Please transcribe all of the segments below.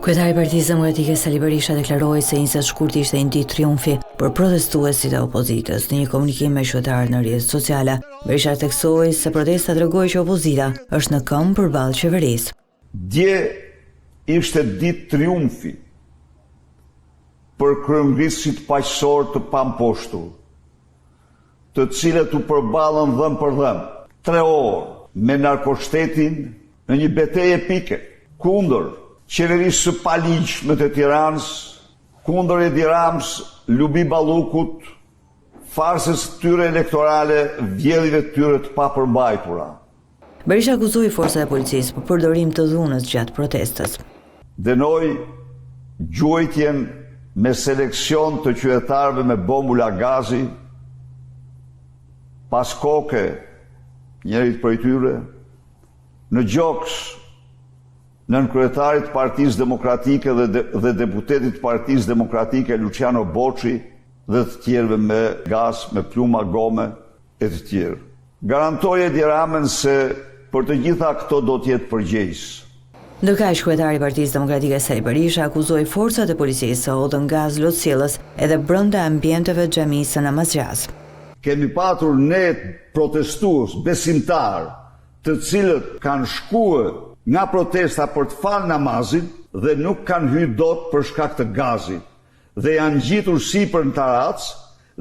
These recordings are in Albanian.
Kryetari i Partisë Demokratike Sali Berisha deklaroi se 20 shkurti ishte një ditë triumfi për protestuesit e opozitës. Në një komunikim me qytetarët në rrjetet sociale, Berisha theksoi se protesta tregoi që opozita është në këmbë përballë qeverisë. Dje ishte ditë triumfi për kryengrisësit paqësor të pamposhtur, të cilët u përballën dhëm për dhëm, 3 orë me narkoshtetin në një betejë epike kundër qeverisë së paligjshme të Tiranës, kundër Edi Ramës, Lubi Ballukut, farsës tyre elektorale, vjedhjeve tyre të papërmbajtura. Berisha akuzoi forcat e policisë për përdorim të dhunës gjatë protestës. Dënoi gjuajtjen me seleksion të qytetarëve me bombula gazi, pas koke njërit prej tyre, në gjoks nën kryetarit të Partisë Demokratike dhe deputetit të Partisë Demokratike Luciano Boçi dhe të tjerëve me gaz, me pluma gome e të tjerë. Garantoi Edi Ramën se për të gjitha këto do të jetë përgjegjës. Ndërkaq, kryetari i Partisë Demokratike Sali Berisha akuzoi forcat e policisë se hodhën gaz lotësjellës edhe brenda ambienteve të xhamisë së namazgjas. Kemi patur ne protestues besimtar, të cilët kanë shkuar nga protesta për të falë namazin dhe nuk kanë hyrë dot për shkak të gazit dhe janë ngjitur sipër në tarac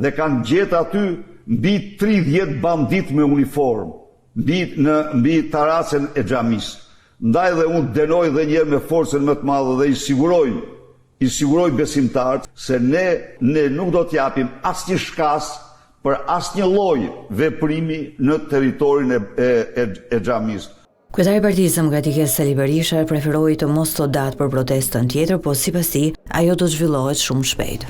dhe kanë gjetë aty mbi 30 bandit me uniform mbi taracën e xhamisë. Ndaj dhe unë dënoj dhe njerë me forcën më të madhe dhe i siguroj besimtarët se ne nuk do t'japim asnjë shkas për asnjë lloj veprimi në territorin e xhamisë. Kryetari i Partisë Demokratike Sali Berisha preferoi të mos të datë për protestën tjetër, po sipas tij, ajo do të zhvillohet shumë shpejt.